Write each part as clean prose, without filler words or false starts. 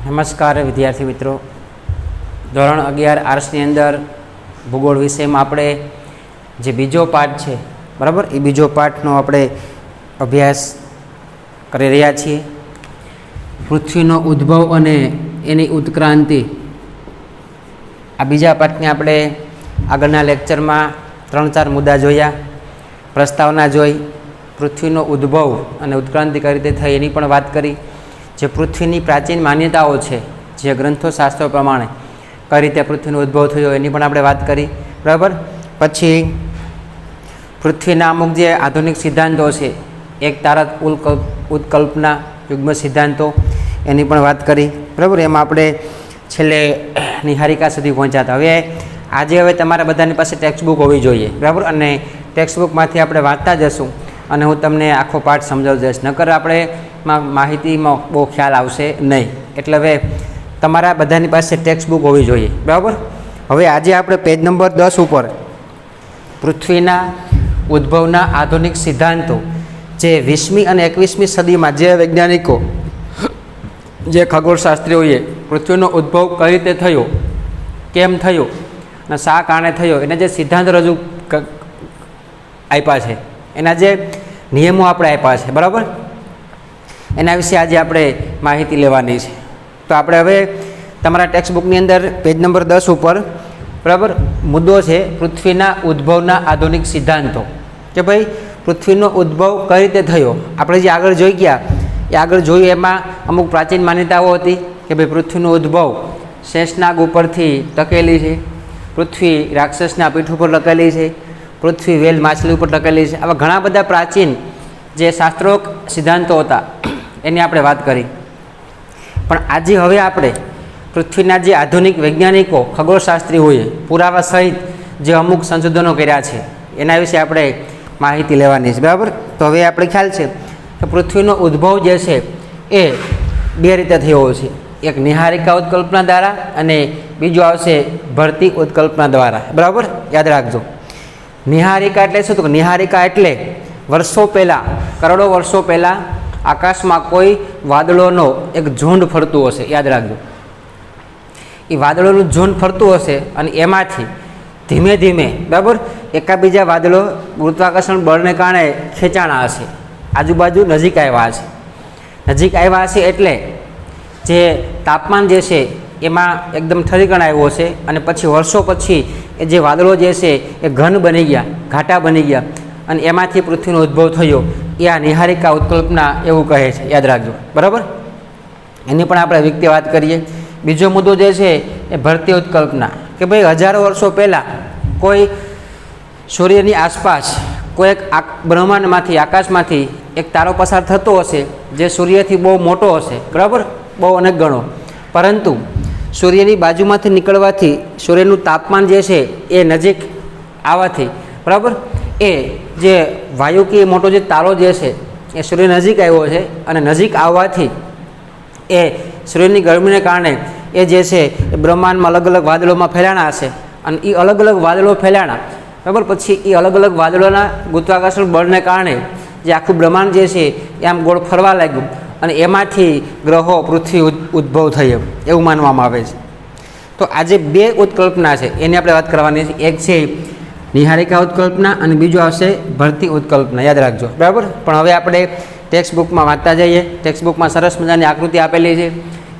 નમસ્કાર વિદ્યાર્થી મિત્રો, ધોરણ 11 આર્ટ્સની અંદર ભૂગોળ વિષયમાં આપણે જે બીજો પાઠ છે બરાબર, એ બીજો પાઠનો આપણે અભ્યાસ કરી રહ્યા છીએ. પૃથ્વીનો ઉદ્ભવ અને એની ઉત્ક્રાંતિ, આ બીજા પાઠને આપણે આગળના લેક્ચરમાં 3-4 મુદ્દા જોયા. પ્રસ્તાવના જોઈ, પૃથ્વીનો ઉદ્ભવ અને ઉત્ક્રાંતિ કઈ રીતે થઈ એની પણ વાત કરી. જે પૃથ્વીની પ્રાચીન માન્યતાઓ છે, જે ગ્રંથો શાસ્ત્રો પ્રમાણે કઈ રીતે પૃથ્વીનો ઉદ્ભવ થયો એની પણ આપણે વાત કરી બરાબર. પછી પૃથ્વીના અમુક જે આધુનિક સિદ્ધાંતો છે, એક તારક ઉત્કલ્પના, યુગ્મ સિદ્ધાંતો, એની પણ વાત કરી બરાબર. એમાં આપણે છેલ્લે નિહારિકા સુધી પહોંચ્યા હતા. હવે તમારા બધાની પાસે ટેક્સ્ટબુક હોવી જોઈએ બરાબર, અને ટેક્સ્ટબુકમાંથી આપણે વાંચતા જશું અને હું તમને આખો પાઠ સમજાવી દઈશ. નકર આપણે માહિતીમાં બહુ ખ્યાલ આવશે નહીં. એટલે હવે તમારા બધાની પાસે ટેક્સ્ટબુક હોવી જોઈએ બરાબર. હવે આજે આપણે પેજ નંબર 10 ઉપર પૃથ્વીના ઉદ્ભવના આધુનિક સિદ્ધાંતો, જે 20મી અને 21મી સદીમાં જે વૈજ્ઞાનિકો, જે ખગોળશાસ્ત્રીઓએ પૃથ્વીનો ઉદ્ભવ કઈ રીતે થયો, કેમ થયો અને શા કારણે થયો, એના જે સિદ્ધાંત રજૂ આપ્યા છે, એના જે નિયમો આપણે આપ્યા છે બરાબર, એના વિશે આજે આપણે માહિતી લેવાની છે. તો આપણે હવે તમારા ટેક્સ્ટબુકની અંદર પેજ નંબર 10 ઉપર બરાબર મુદ્દો છે પૃથ્વીના ઉદ્ભવના આધુનિક સિદ્ધાંતો. કે ભાઈ પૃથ્વીનો ઉદ્ભવ કઈ રીતે થયો. આપણે જે આગળ જોઈ ગયા એ આગળ જોયું એમાં અમુક પ્રાચીન માન્યતાઓ હતી કે ભાઈ પૃથ્વીનો ઉદ્ભવ શેષનાગ ઉપરથી ટકેલી છે, પૃથ્વી રાક્ષસના પીઠ ઉપર ટકેલી છે, પૃથ્વી વેલ માછલી ઉપર ટકેલી છે. આવા ઘણા બધા પ્રાચીન જે શાસ્ત્રોક સિદ્ધાંતો હતા એની આપણે વાત કરી. પણ આજે હવે આપણે પૃથ્વીના જે આધુનિક વૈજ્ઞાનિકો, ખગોળશાસ્ત્રીઓએ પુરાવા સહિત જે અમુક સંશોધનો કર્યા છે એના વિશે આપણે માહિતી લેવાની છે બરાબર. તો હવે આપણે ખ્યાલ છે કે પૃથ્વીનો ઉદ્ભવ જે છે એ બે રીતે થયો છે. એક નિહારિકા ઉત્કલ્પના દ્વારા અને બીજું આવશે ભરતી ઉત્કલ્પના દ્વારા બરાબર. યાદ રાખજો, નિહારિકા એટલે શું? તો નિહારિકા એટલે વર્ષો પહેલાં, કરોડો વર્ષો પહેલાં આકાશમાં કોઈ વાદળોનો એક ઝુંડ ફરતું હશે. યાદ રાખજો, એ વાદળોનું ઝુંડ ફરતું હશે અને એમાંથી ધીમે ધીમે બરાબર એકાબીજા વાદળો ગુરુત્વાકર્ષણ બળને કારણે ખેંચાણા હશે, આજુબાજુ નજીક આવ્યા હશે. નજીક આવ્યા હશે એટલે જે તાપમાન જે છે એમાં એકદમ ઠરીકણ આવ્યો છે અને પછી વર્ષો પછી એ જે વાદળો જે છે એ ઘન બની ગયા, ઘાટા બની ગયા અને એમાંથી પૃથ્વીનો ઉદ્ભવ થયો. એ આ નિહારિકા ઉત્કલ્પના એવું કહે છે. યાદ રાખજો બરાબર. એની પણ આપણે વિગતે વાત કરીએ. બીજો મુદ્દો જે છે એ ભરતી ઉત્કલ્પના, કે ભાઈ હજારો વર્ષો પહેલાં કોઈ સૂર્યની આસપાસ કોઈ એક બ્રહ્માંડમાંથી, આકાશમાંથી એક તારો પસાર થતો હશે જે સૂર્યથી બહુ મોટો હશે બરાબર, બહુ અનેક ગણો, પરંતુ સૂર્યની બાજુમાંથી નીકળવાથી સૂર્યનું તાપમાન જે છે એ નજીક આવવાથી બરાબર, એ જે વાયુકીય મોટો જે તારો જે છે એ સૂર્ય નજીક આવ્યો છે અને નજીક આવવાથી એ સૂર્યની ગરમીને કારણે એ જે છે એ બ્રહ્માંડમાં અલગ અલગ વાદળોમાં ફેલાણા હશે અને એ અલગ અલગ વાદળો ફેલાણા બરાબર. પછી એ અલગ અલગ વાદળોના ગુરુત્વાકર્ષણ બળને કારણે જે આખું બ્રહ્માંડ જે છે એ આમ ગોળ ફરવા લાગ્યું અને એમાંથી ગ્રહો, પૃથ્વી ઉદ્ભવ થઈ એવું માનવામાં આવે છે. તો આજે બે ઉત્કલ્પના છે એની આપણે વાત કરવાની છે. એક છે નિહારિકા ઉત્કલ્પના અને બીજું આવશે ભરતી ઉત્કલ્પના. યાદ રાખજો બરાબર. પણ હવે આપણે ટેક્સ્ટબુકમાં વાંચતા જઈએ. ટેક્સ્ટબુકમાં સરસ મજાની આકૃતિ આપેલી છે,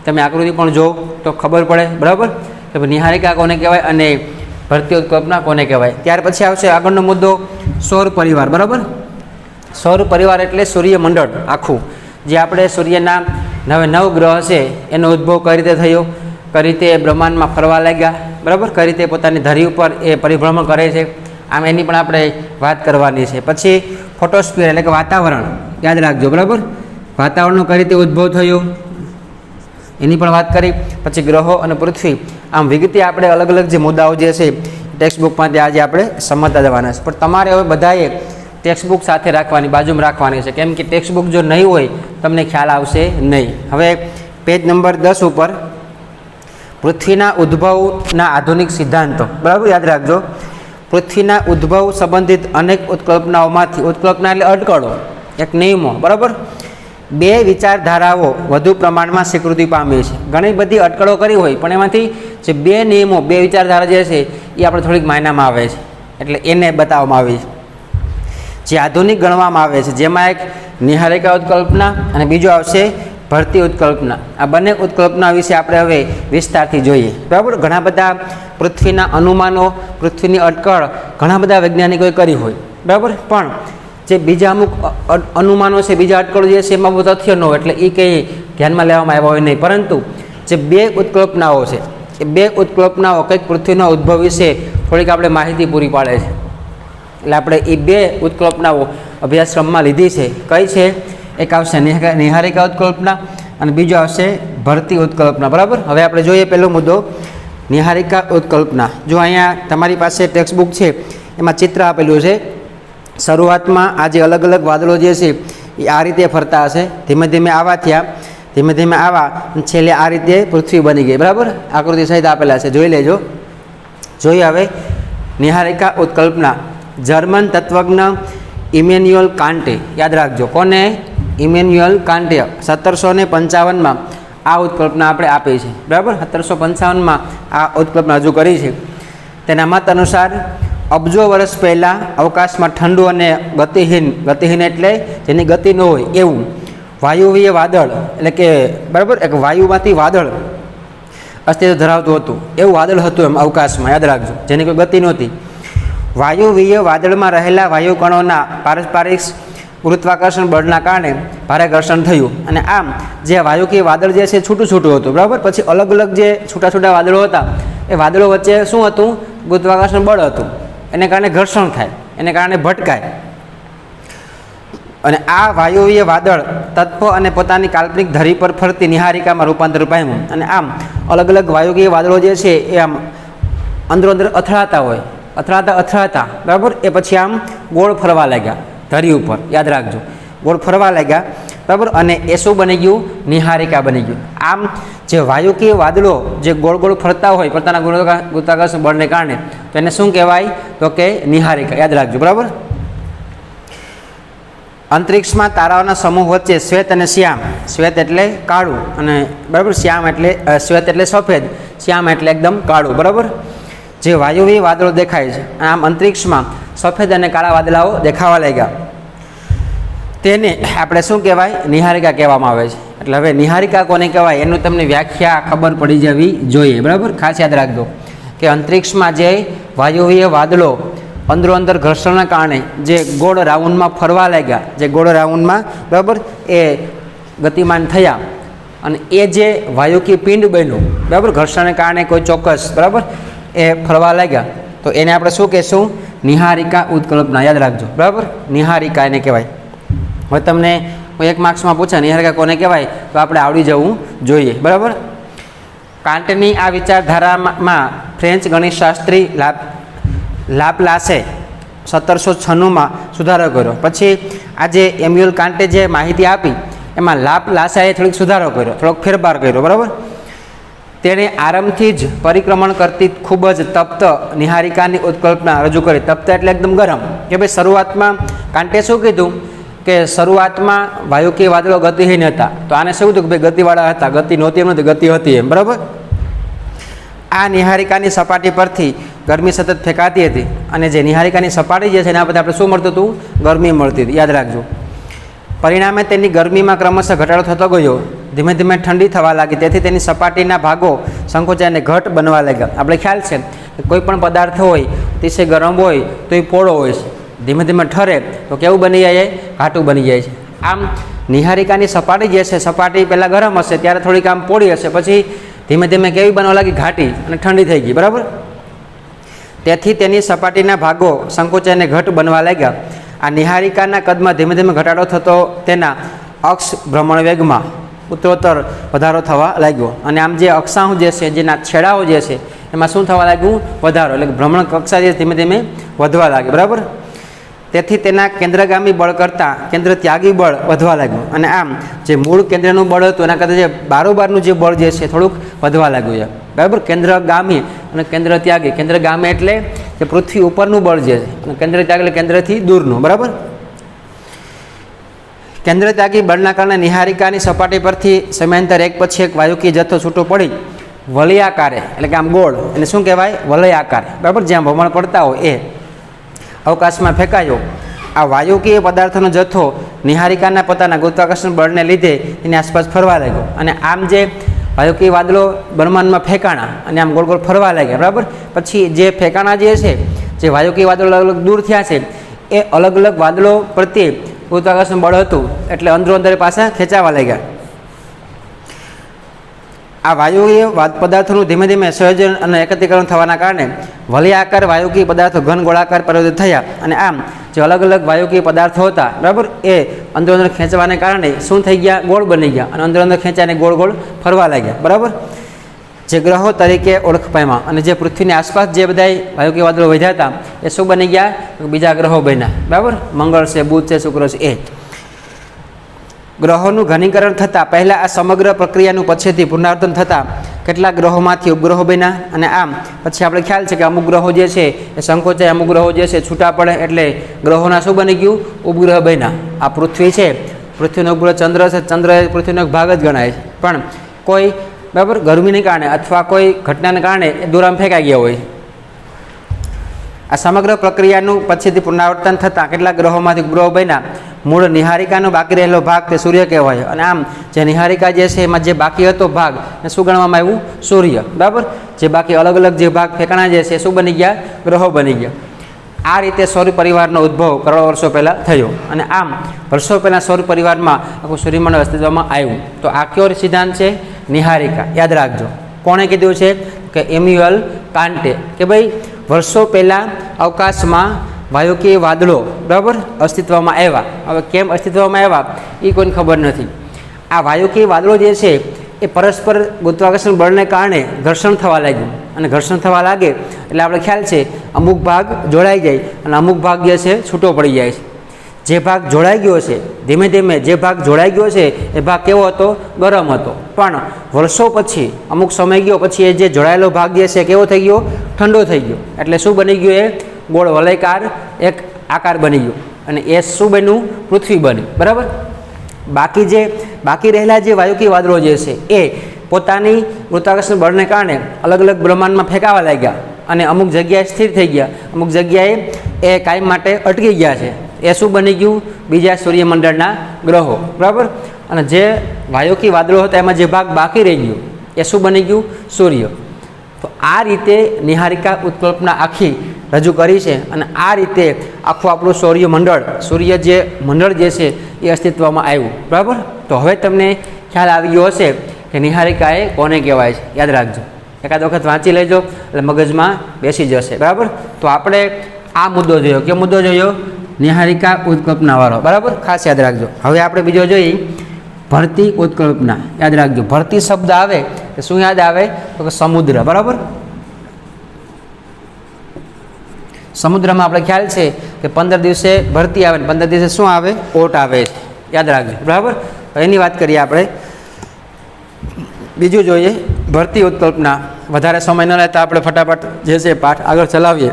તમે આકૃતિ પણ જો તો ખબર પડે બરાબર કે નિહારિકા કોને કહેવાય અને ભરતી ઉત્કલ્પના કોને કહેવાય. ત્યાર પછી આવશે આગળનો મુદ્દો સૌર પરિવાર બરાબર. સૌર પરિવાર એટલે સૂર્યમંડળ આખું, જે આપણે સૂર્યના 9 ગ્રહ છે એનો ઉદ્ભવ કઈ રીતે થયો, કઈ રીતે બ્રહ્માંડમાં ફરવા લાગ્યા બરાબર, કઈ રીતે પોતાની ધરી ઉપર એ પરિભ્રમણ કરે છે, આમ એની પણ આપણે વાત કરવાની છે. પછી ફોટોસ્ફિયર એટલે કે વાતાવરણ. યાદ રાખજો બરાબર, વાતાવરણનો કઈ રીતે ઉદ્ભવ થયો એની પણ વાત કરી. પછી ગ્રહો અને પૃથ્વી, આમ વિગતે આપણે અલગ અલગ જે મુદ્દાઓ જે છે ટેક્સ્ટબુકમાંથી આજે આપણે સમજતા જવાના છે. પણ તમારે હવે બધાએ ટેક્સ્ટબુક સાથે રાખવાની, બાજુમાં રાખવાની છે, કેમ કે ટેક્સ્ટબુક જો નહીં હોય તમને ખ્યાલ આવશે નહીં. હવે પેજ નંબર 10 ઉપર પૃથ્વીના ઉદ્ભવના આધુનિક સિદ્ધાંતો બરાબર. યાદ રાખજો, પૃથ્વીના ઉદ્ભવ સંબંધિત અનેક ઉત્કલ્પનાઓમાંથી, ઉત્કલ્પના એટલે અટકળો, એક નિયમો બરાબર, બે વિચારધારાઓ વધુ પ્રમાણમાં સ્વીકૃતિ પામી છે. ઘણી બધી અટકળો કરી હોય પણ એમાંથી જે બે નિયમો, બે વિચારધારા જે છે એ આપણે થોડીક માયનામાં આવે છે, એટલે એને બતાવવામાં આવી છે. જે આધુનિક ગણવામાં આવે છે, જેમાં એક નિહારિકા ઉત્કલ્પના અને બીજો આવશે ભરતી ઉત્કલ્પના. આ બંને ઉત્કલ્પના વિશે આપણે હવે વિસ્તારથી જોઈએ. બરાબર, ઘણા બધા પૃથ્વીના અનુમાનો, પૃથ્વીની અટકળ ઘણા બધા વૈજ્ઞાનિકોએ કરી હોય. બરાબર, પણ જે બીજા અમુક અનુમાનો છે, બીજા અટકળો જે છે એમાં બહુ તથ્ય ન હોય, એટલે એ કંઈ ધ્યાનમાં લેવામાં આવ્યા હોય નહીં. પરંતુ જે બે ઉત્કલ્પનાઓ છે એ બે ઉત્કલ્પનાઓ કંઈક પૃથ્વીના ઉદ્ભવ વિશે થોડીક આપણે માહિતી પૂરી પાડે છે. એટલે આપણે એ બે ઉત્કલ્પનાઓ અભ્યાસક્રમમાં લીધી છે. કઈ છે? એક આવશે નિહારિકા ઉત્કલ્પના અને બીજો આવશે ભરતી ઉત્કલ્પના. બરાબર, હવે આપણે જોઈએ પહેલો મુદ્દો નિહારિકા ઉત્કલ્પના. જો અહીંયા તમારી પાસે ટેક્સ્ટ બુક છે એમાં ચિત્ર આપેલું છે. શરૂઆતમાં આ જે અલગ અલગ વાદળો જે છે એ આ રીતે ફરતા હશે, ધીમે ધીમે આવા થયા, ધીમે ધીમે આવા, છેલ્લે આ રીતે પૃથ્વી બની ગઈ. બરાબર, આકૃતિ સહિત આપેલા છે, જોઈ લેજો. જોઈએ હવે નિહારિકા ઉત્કલ્પના. જર્મન તત્વજ્ઞ ઇમેન્યુઅલ કાન્ટે, યાદ રાખજો કોને? ઇમેન્યુઅલ કાન્ટે 1755માં આ ઉત્કલ્પના આપણે આપી છે. બરાબર, 1755માં આ ઉત્કલ્પના રજૂ કરી છે. તેના મત અનુસાર અબજો વર્ષ પહેલાં અવકાશમાં ઠંડુ અને ગતિહીન એટલે જેની ગતિ ન હોય એવું વાયુવીય વાદળ, એટલે કે બરાબર એક વાયુમાંથી વાદળ અસ્તિત્વ ધરાવતું હતું. એવું વાદળ હતું એમ અવકાશમાં, યાદ રાખજો, જેની કોઈ ગતિ નહોતી. વાયુવીય વાદળમાં રહેલા વાયુકણોના પારસ્પરિક ગુરુત્વાકર્ષણ બળના કારણે ભારે ઘર્ષણ થયું અને આમ જે વાયુકીય વાદળ જે છે છૂટું છૂટું હતું. બરાબર, પછી અલગ અલગ જે છૂટા છૂટા વાદળો હતા એ વાદળો વચ્ચે શું હતું? ગુરુત્વાકર્ષણ બળ હતું. એને કારણે ઘર્ષણ થાય, એને કારણે ભટકાય. અને આ વાયુવીય વાદળ તત્વ અને પોતાની કાલ્પનિક ધરી પર ફરતી નિહારિકામાં રૂપાંતર પામ્યું. અને આમ અલગ અલગ વાયુકીય વાદળો જે છે એ આમ અંદરો અંદર અથડાતા હોય, અથડાતા બરાબર, એ પછી આમ ગોળ ફરવા લાગ્યા ધરી ઉપર, યાદ રાખજો, ગોળ ફરવા લાગ્યા. બરાબર, અને એ શું બની ગયું? નિહારિકા બની ગયું. આમ જે વાયુકીય વાદળો જે ગોળ ગોળ ફરતા હોય પોતાના ગુરુત્વાકર્ષણ બળને કારણે, તો એને શું કહેવાય? તો કે નિહારિકા, યાદ રાખજો. બરાબર, અંતરિક્ષમાં તારાઓના સમૂહ વચ્ચે શ્વેત અને શ્યામ, શ્વેત એટલે કાળું અને બરાબર શ્યામ એટલે શ્વેત એટલે સફેદ, શ્યામ એટલે એકદમ કાળું. બરાબર, જે વાયુવીય વાદળો દેખાય છે, આમ અંતરિક્ષમાં સફેદ અને કાળા વાદળાઓ દેખાવા લાગ્યા. તેને આપણે શું કહેવાય? નિહારિકા કહેવામાં આવે છે. એટલે હવે નિહારિકા કોને કહેવાય એનું તમને વ્યાખ્યા ખબર પડી જવી જોઈએ. બરાબર, ખાસ યાદ રાખજો કે અંતરિક્ષમાં જે વાયુવીય વાદળો અંદરો અંદર ઘર્ષણના કારણે જે ગોળ રાઉન્ડમાં ફરવા લાગ્યા, જે ગોળ રાઉન્ડમાં બરાબર એ ગતિમાન થયા અને એ જે વાયુકીય પિંડ બન્યું, બરાબર, ઘર્ષણને કારણે કોઈ ચોક્કસ બરાબર એ ફરવા લાગ્યા, તો એને આપણે શું કહેશું? નિહારિકા ઉત્કલ્પના, યાદ રાખજો. બરાબર, નિહારિકા એને કહેવાય. હવે તમને એક માર્ક્સમાં પૂછે નિહારિકા કોને કહેવાય, તો આપણે આવડી જવું જોઈએ. બરાબર, કાન્ટની આ વિચારધારામાં ફ્રેન્ચ ગણિતશાસ્ત્રી લાપલાસે 1796માં સુધારો કર્યો. પછી આજે એમ્યુઅલ કાન્ટે જે માહિતી આપી એમાં લાપલાસાએ થોડીક સુધારો કર્યો, થોડોક ફેરફાર કર્યો. બરાબર, તેણે આરંભથી જ પરિક્રમણ કરતી ખૂબ જ તપ્ત નિહારિકાની ઉત્કલ્પના રજૂ કરી. તપ્ત એટલે એકદમ ગરમ, કે ભાઈ શરૂઆતમાં કાન્ટે શું કીધું કે શરૂઆતમાં વાયુકીય વાદળો ગતિહીન હતા, તો આને શું કીધું કે ભાઈ ગતિવાળા હતા, ગતિ નહોતી એમ નથી, ગતિ હતી એમ. બરાબર, આ નિહારિકાની સપાટી પરથી ગરમી સતત ફેંકાતી હતી અને જે નિહારિકાની સપાટી જે છે એના પરથી આપણે શું મળતું હતું? ગરમી મળતી હતી, યાદ રાખજો. પરિણામે તેની ગરમીમાં ક્રમશઃ ઘટાડો થતો ગયો, ધીમે ધીમે ઠંડી થવા લાગી, તેથી તેની સપાટીના ભાગો સંકોચાઈને ઘટ બનવા લાગ્યા. આપણે ખ્યાલ છે કે કોઈ પણ પદાર્થ હોય અતિશય ગરમ હોય તો એ પોળો હોય છે, ધીમે ધીમે ઠરે તો કેવું બની જાય? ઘાટું બની જાય છે. આમ નિહારિકાની સપાટી જે છે, સપાટી પહેલાં ગરમ હશે ત્યારે થોડીક આમ પોળી હશે, પછી ધીમે ધીમે કેવી બનવા લાગી? ઘાટી અને ઠંડી થઈ ગઈ. બરાબર, તેથી તેની સપાટીના ભાગો સંકોચાઈને ઘટ બનવા લાગ્યા. આ નિહારિકાના કદમાં ધીમે ધીમે ઘટાડો થતો તેના અક્ષ ભ્રમણ વેગમાં ઉત્તરોત્તર વધારો થવા લાગ્યો. અને આમ જે અક્ષાંશ જે છે, જેના છેડાઓ જે છે એમાં શું થવા લાગ્યું? વધારો, એટલે ભ્રમણ કક્ષા જે ધીમે ધીમે વધવા લાગી. બરાબર, તેથી તેના કેન્દ્રગામી બળ કરતાં કેન્દ્ર ત્યાગી બળ વધવા લાગ્યું અને આમ જે મૂળ કેન્દ્રનું બળ હતું એના કરતાં જે બારોબારનું જે બળ જે છે થોડુંક વધવા લાગ્યું છે. બરાબર, કેન્દ્રગામી અને કેન્દ્ર ત્યાગી. કેન્દ્રગામી એટલે જે પૃથ્વી ઉપરનું બળ જે છે અને કેન્દ્ર ત્યાગ એટલે કેન્દ્રથી દૂરનું. બરાબર, કેન્દ્ર ત્યાગી બળના કારણે નિહારિકાની સપાટી પરથી સમયાંતર એક પછી એક વાયુકીય જથ્થો છૂટો પડી વલયાકારે એટલે કે આમ ગોળ એને શું કહેવાય વલયાકાર બરાબર જ્યાં ભ્રમણ પડતા હોય એ અવકાશમાં ફેંકાયો. આ વાયુકીય પદાર્થનો જથ્થો નિહારિકાના પોતાના ગુરુત્વાકર્ષણ બળને લીધે એની આસપાસ ફરવા લાગ્યો અને આમ જે વાયુકીય વાદળો બ્રહ્માંડમાં ફેંકાણા અને આમ ગોળ ગોળ ફરવા લાગ્યા બરાબર. પછી જે ફેંકાણા જે છે જે વાયુકીય વાદળો અલગ અલગ દૂર થયા છે એ અલગ અલગ વાદળો પ્રત્યે ગુરુત્વાકર્ષણ બળ હતું એટલે અંદરો અંદર પાછા ખેંચાવા લાગ્યા. આ વાયુકીય પદાર્થોનું ધીમે ધીમે સંયોજન અને એકત્રીકરણ થવાના કારણે વલયાકાર વાયુકીય પદાર્થો ઘન ગોળાકાર પરિવર્તિત થયા અને આમ જે અલગ અલગ વાયુકીય પદાર્થો હતા બરાબર એ અંદરો અંદર ખેંચવાને કારણે શું થઈ ગયા ગોળ બની ગયા અને અંદરો અંદર ખેંચાઈને ગોળ ગોળ ફરવા લાગ્યા બરાબર. જે ગ્રહો તરીકે ઓળખ પામ્યા અને જે પૃથ્વીની આસપાસ જે બધા વાયુકીય વાદળો વધ્યા હતા એ શું બની ગયા બીજા ગ્રહો બન્યા બરાબર. મંગળ છે, બુધ છે, શુક્ર છે. એ ગ્રહોનું ઘનીકરણ થતાં પહેલાં આ સમગ્ર પ્રક્રિયાનું પછીથી પુનરાવર્તન થતાં કેટલાક ગ્રહોમાંથી ઉપગ્રહો બન્યા અને આમ પછી આપણે ખ્યાલ છે કે અમુક ગ્રહો જે છે એ સંકોચાય, અમુક ગ્રહો જે છે છૂટા પડે એટલે ગ્રહોના શું બની ગયું ઉપગ્રહ બન્યા. આ પૃથ્વી છે, પૃથ્વીનો ઉપગ્રહ ચંદ્ર છે, ચંદ્ર એ પૃથ્વીનો એક ભાગ જ ગણાય છે પણ કોઈ બરાબર ગરમીને કારણે અથવા કોઈ ઘટનાને કારણે એ દૂરામ ફેંકાઈ ગયા હોય. આ સમગ્ર પ્રક્રિયાનું પછીથી પુનરાવર્તન થતાં કેટલાક ગ્રહોમાંથી ઉપગ્રહો બન્યા. મૂળ નિહારિકાનો બાકી રહેલો ભાગ તે સૂર્ય કહેવાય અને આમ જે નિહારિકા જે છે એમાં જે બાકી હતો ભાગ એ શું ગણવામાં આવ્યું સૂર્ય બરાબર. જે બાકી અલગ અલગ જે ભાગ ફેંકાણા જે છે શું બની ગયા ગ્રહો બની ગયા. આ રીતે સૌર પરિવારનો ઉદ્ભવ કરોડો વર્ષો પહેલાં થયો અને આમ વર્ષો પહેલાં સૌર પરિવારમાં આખું સૂર્યમંડળ અસ્તિત્વમાં આવ્યું. તો આ કયો સિદ્ધાંત છે નિહારિકા યાદ રાખજો. કોણે કીધું છે કે ઇમેન્યુઅલ કાન્ટે કે ભાઈ વર્ષો પહેલાં અવકાશમાં વાયુકીય વાદળો બરાબર અસ્તિત્વમાં આવ્યા. હવે કેમ અસ્તિત્વમાં આવ્યા એ કોઈને ખબર નથી. આ વાયુકીય વાદળો જે છે એ પરસ્પર ગુરુત્વાકર્ષણ બળને કારણે ઘર્ષણ થવા લાગ્યું અને ઘર્ષણ થવા લાગે એટલે આપણે ખ્યાલ છે અમુક ભાગ જોડાઈ જાય અને અમુક ભાગ જે છે છૂટો પડી જાય છે. જે ભાગ જોડાઈ ગયો છે ધીમે ધીમે જે ભાગ જોડાઈ ગયો છે એ ભાગ કેવો હતો ગરમ હતો પણ વર્ષો પછી અમુક સમય ગયો પછી એ જે જોડાયેલો ભાગ જે છે કેવો થઈ ગયો ઠંડો થઈ ગયો એટલે શું બની ગયું એ ગોળ વલયકાર એક આકાર બની ગયો અને એ શું બન્યું પૃથ્વી બની બરાબર. બાકી રહેલા જે વાયુકીય વાદળો જે છે એ પોતાની ગુરુત્વાકર્ષણ બળને કારણે અલગ અલગ બ્રહ્માંડમાં ફેંકાવા લાગ્યા અને અમુક જગ્યાએ સ્થિર થઈ ગયા, અમુક જગ્યાએ એ કાયમ માટે અટકી ગયા છે. એ શું બની ગયું બીજા સૂર્યમંડળના ગ્રહો બરાબર. અને જે વાયુકીય વાદળો હતા એમાં જે ભાગ બાકી રહી ગયો એ શું બની ગયું સૂર્ય. તો આ રીતે નિહારિકા ઉત્કલ્પના આખી રજૂ કરી છે અને આ રીતે આખું આપણું સૂર્ય જે મંડળ જે છે એ અસ્તિત્વમાં આવ્યું બરાબર. તો હવે તમને ખ્યાલ આવી ગયો હશે કે નિહારિકા એ કોને કહેવાય છે. યાદ રાખજો, એકાદ વખત વાંચી લેજો એટલે મગજમાં બેસી જશે બરાબર. તો આપણે આ મુદ્દો જોયો. કયો મુદ્દો જોયો નિહારિકા ઉત્કલ્પનાવાળો બરાબર, ખાસ યાદ રાખજો. હવે આપણે બીજો જોઈએ ભરતી ઉત્કલ્પના. યાદ રાખજો ભરતી શબ્દ આવે તો શું યાદ આવે તો કે સમુદ્ર બરાબર. સમુદ્રમાં આપણે ખ્યાલ છે કે 15 દિવસે ભરતી આવે ને 15 દિવસે શું આવે ઓટ આવે છે. યાદ રાખજો બરાબર. એની વાત કરીએ આપણે. બીજું જોઈએ ભરતી ઉત્કલ્પના. વધારે સમય ન લેતા આપણે ફટાફટ જે છે પાઠ આગળ ચલાવીએ.